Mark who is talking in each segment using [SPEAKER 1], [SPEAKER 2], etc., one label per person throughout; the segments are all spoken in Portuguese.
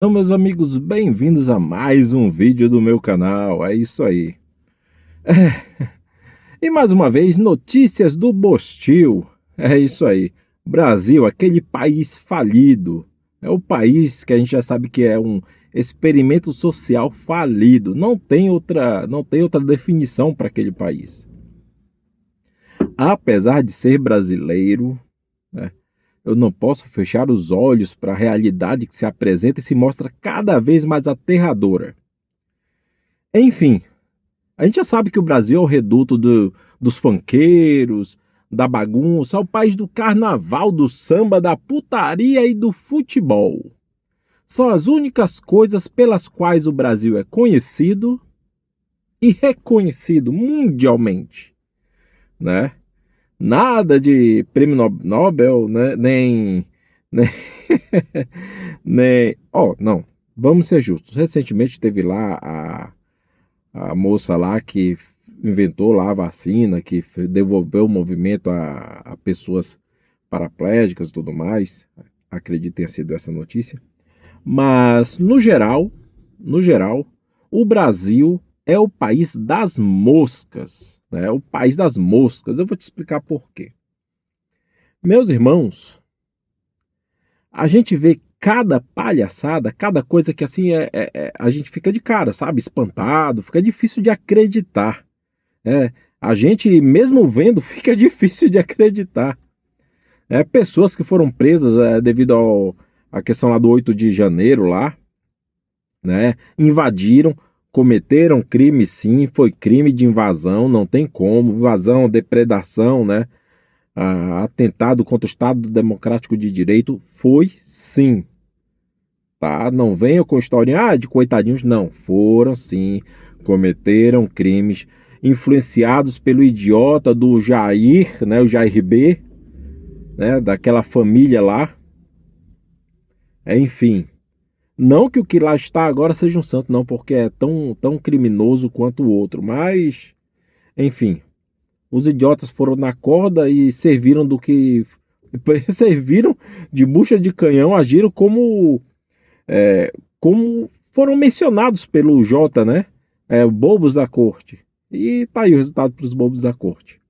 [SPEAKER 1] Então, meus amigos, bem-vindos a mais um vídeo do meu canal. É isso aí. E mais uma vez, notícias do Bostil. É isso aí. Brasil, aquele país falido. É o país que a gente já sabe que é um experimento social falido. Não tem outra definição para aquele país. Apesar de ser brasileiro, né, eu não posso fechar os olhos para a realidade que se apresenta e se mostra cada vez mais aterradora. Enfim, a gente já sabe que o Brasil é o reduto dos funkeiros, da bagunça, é o país do carnaval, do samba, da putaria e do futebol. São as únicas coisas pelas quais o Brasil é conhecido e reconhecido mundialmente, né? Nada de prêmio Nobel, né? Nem, não, vamos ser justos. Recentemente teve lá a moça lá que inventou lá a vacina, que devolveu o movimento a pessoas paraplégicas e tudo mais. Acredito que tenha sido essa notícia. Mas, no geral, o Brasil é o país das moscas. Né? O país das moscas. Eu vou te explicar por quê. Meus irmãos, a gente vê cada palhaçada, cada coisa que assim a gente fica de cara, sabe? Espantado, fica difícil de acreditar. É, a gente, mesmo vendo, fica difícil de acreditar. Pessoas que foram presas devido à questão lá do 8 de janeiro, lá, né? Invadiram, cometeram crime sim, foi crime de invasão, não tem como. Invasão, depredação, né? Atentado contra o Estado Democrático de Direito, foi sim. Tá? Não venham com historinha de coitadinhos, não. Foram sim, cometeram crimes influenciados pelo idiota do Jair, né, o Jair B, né, daquela família lá. Enfim, não que o que lá está agora seja um santo, não, porque é tão criminoso quanto o outro, mas, enfim, os idiotas foram na corda e serviram do que serviram de bucha de canhão, agiram como foram mencionados pelo Jota, né? Bobos da corte. E tá aí o resultado para os bobos da corte.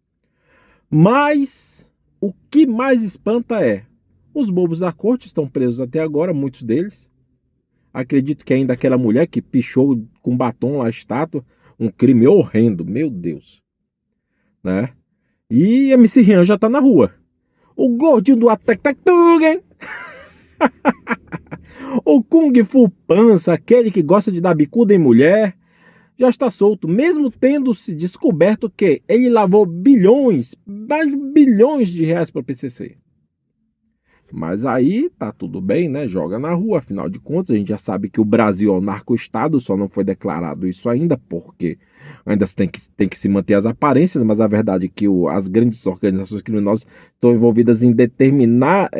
[SPEAKER 1] Mas o que mais espanta é: os bobos da corte estão presos até agora, muitos deles. Acredito que ainda aquela mulher que pichou com batom lá a estátua, um crime horrendo, meu Deus, né? E MC Rian já tá na rua. O gordinho do Ataque Tatugen, o Kung Fu Pança, aquele que gosta de dar bicuda em mulher, já está solto, mesmo tendo se descoberto que ele lavou bilhões, mais bilhões de reais para o PCC. Mas aí tá tudo bem, né? Joga na rua, afinal de contas, a gente já sabe que o Brasil é um narco-estado, só não foi declarado isso ainda, porque ainda tem que se manter as aparências, mas a verdade é que as grandes organizações criminosas estão envolvidas em determinar,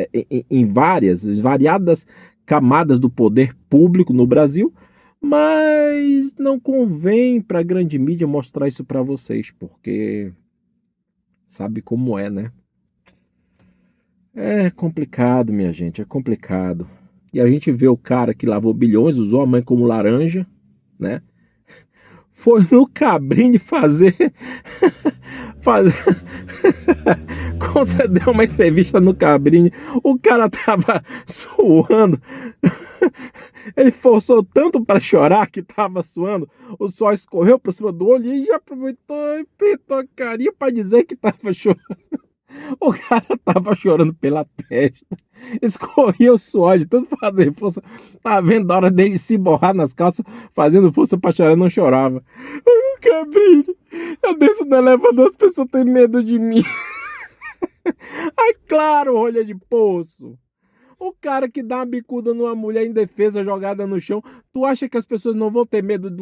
[SPEAKER 1] em variadas camadas do poder público no Brasil, mas não convém para a grande mídia mostrar isso para vocês, porque sabe como é, né? É complicado, minha gente, é complicado. E a gente vê o cara que lavou bilhões, usou a mãe como laranja, né? Foi no Cabrini fazer concedeu uma entrevista no Cabrini. O cara tava suando. Ele forçou tanto para chorar que tava suando. O suor escorreu por cima do olho e já aproveitou e pintou a carinha para dizer que tava chorando. O cara tava chorando pela testa. Escorria o suor de tanto fazer força. Tava vendo a hora dele se borrar nas calças, fazendo força pra chorar, não chorava. Ai, Cabrini, eu desço no elevador, as pessoas têm medo de mim. Ai, claro, rolha de poço. O cara que dá uma bicuda numa mulher indefesa jogada no chão, tu acha que as pessoas não vão ter medo de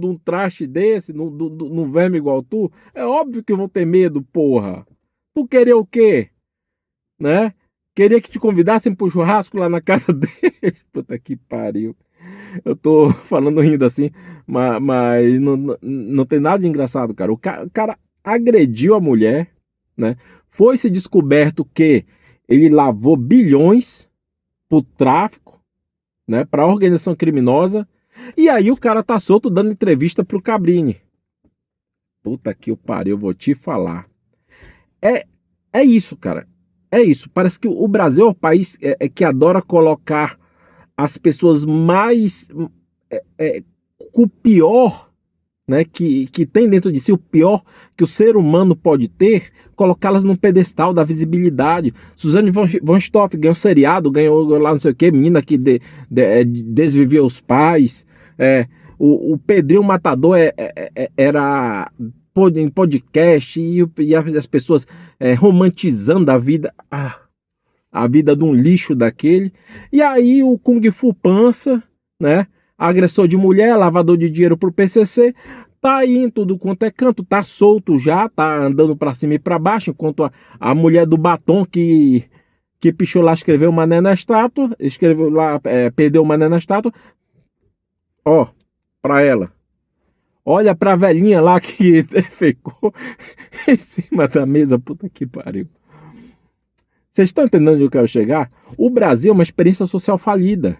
[SPEAKER 1] um traste desse, num verme igual tu? É óbvio que vão ter medo, porra. Tu querer o quê? Né? Queria que te convidassem pro churrasco lá na casa dele. Puta que pariu. Eu tô falando rindo assim, mas não tem nada de engraçado, cara. O cara agrediu a mulher, né? Foi-se descoberto que ele lavou bilhões pro tráfico, né, para a organização criminosa, e aí o cara tá solto dando entrevista pro Cabrini. Puta que o pariu, eu vou te falar. É, é isso, cara. É isso. Parece que o Brasil é o país que adora colocar as pessoas mais com o pior, né, que tem dentro de si, o pior que o ser humano pode ter, colocá-las num pedestal da visibilidade. Suzane von Stoff ganhou seriado, ganhou lá não sei o que, menina que desviveu os pais. O Pedrinho Matador era em podcast e as pessoas romantizando a vida de um lixo daquele. E aí o Kung Fu Pança, né? Agressor de mulher, lavador de dinheiro pro PCC, tá aí em tudo quanto é canto, tá solto já, tá andando pra cima e pra baixo, enquanto a mulher do batom que pichou lá, escreveu Mané na estátua, escreveu lá, perdeu Mané na estátua, ó, pra ela. Olha pra velhinha lá que ficou em cima da mesa, puta que pariu. Vocês estão entendendo onde eu quero chegar? O Brasil é uma experiência social falida.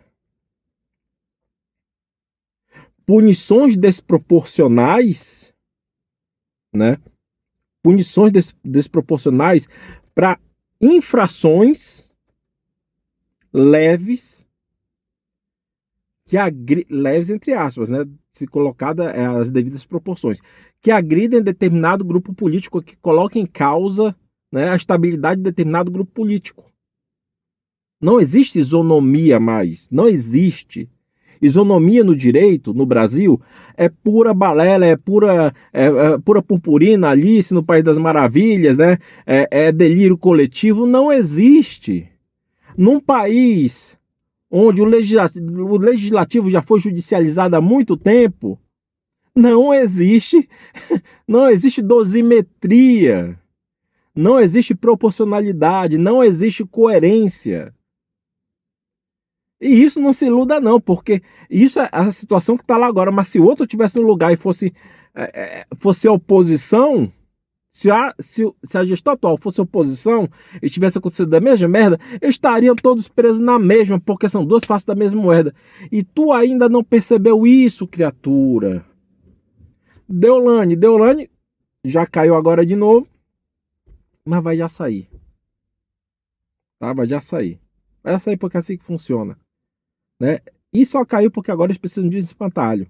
[SPEAKER 1] Punições desproporcionais, né? Punições desproporcionais para infrações leves, leves entre aspas, né? Se colocada as devidas proporções, que agridem determinado grupo político, que coloquem em causa, né, a estabilidade de determinado grupo político. Não existe isonomia mais, não existe. Isonomia no direito, no Brasil, é pura balela, pura purpurina, Alice no País das Maravilhas, né? É delírio coletivo. Não existe. Num país onde o legislativo já foi judicializado há muito tempo, não existe dosimetria, não existe proporcionalidade, não existe coerência. E isso não se iluda não, porque isso é a situação que está lá agora. Mas se o outro estivesse no lugar e fosse a oposição, se a gestão atual fosse oposição e tivesse acontecido a mesma merda, estariam todos presos na mesma, porque são duas faces da mesma moeda. E tu ainda não percebeu isso, criatura. Deolane já caiu agora de novo, mas vai já sair. Tá? Vai já sair. Vai já sair porque é assim que funciona. Né? E só caiu porque agora eles precisam de um espantalho.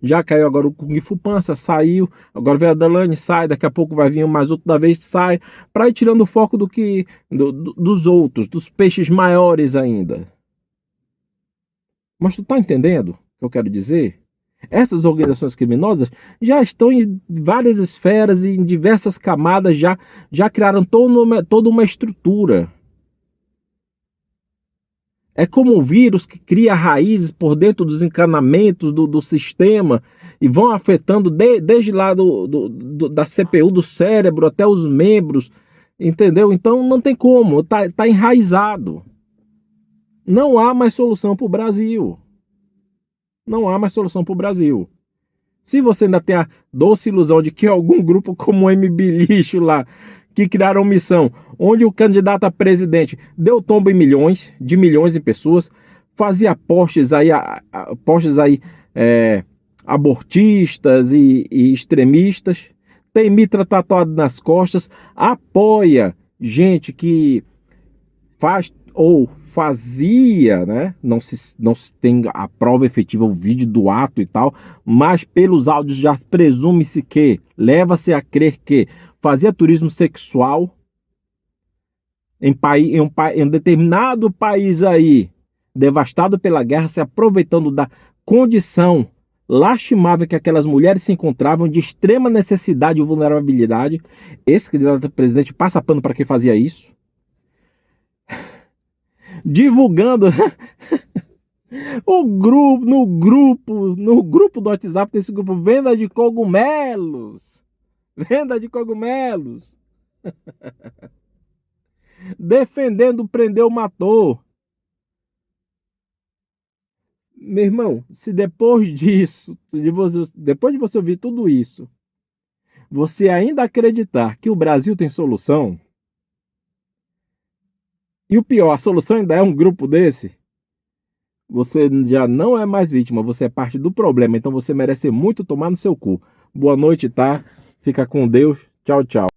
[SPEAKER 1] Já caiu agora o Kung Fu Pança, saiu, agora vem a Deolane, sai, daqui a pouco vai vir mais outro da vez, sai, para ir tirando o foco dos outros, dos peixes maiores ainda. Mas tu tá entendendo o que eu quero dizer? Essas organizações criminosas já estão em várias esferas e em diversas camadas, já criaram toda uma estrutura. É como um vírus que cria raízes por dentro dos encanamentos do sistema e vão afetando desde lá da CPU, do cérebro, até os membros, entendeu? Então não tem como, tá enraizado. Não há mais solução para o Brasil. Não há mais solução para o Brasil. Se você ainda tem a doce ilusão de que algum grupo como o MB Lixo lá, que criaram missão, onde o candidato a presidente deu tombo em milhões de pessoas, fazia postes aí abortistas e extremistas, tem mitra tatuado nas costas, apoia gente que faz ou fazia, né? Não se tem a prova efetiva, o vídeo do ato e tal, mas pelos áudios já presume-se que, leva-se a crer que fazia turismo sexual em um determinado país aí, devastado pela guerra, se aproveitando da condição lastimável que aquelas mulheres se encontravam, de extrema necessidade e vulnerabilidade. Esse candidato a presidente passa pano para quem fazia isso. Divulgando no grupo do WhatsApp, tem esse grupo Venda de Cogumelos. Venda de cogumelos. Defendendo, prendeu, matou. Meu irmão, se depois disso, depois de você ouvir tudo isso, você ainda acreditar que o Brasil tem solução, e o pior, a solução ainda é um grupo desse, Você já não é mais vítima, você é parte do problema, então você merece muito tomar no seu cu. Boa noite, tá? Fica com Deus. Tchau, tchau.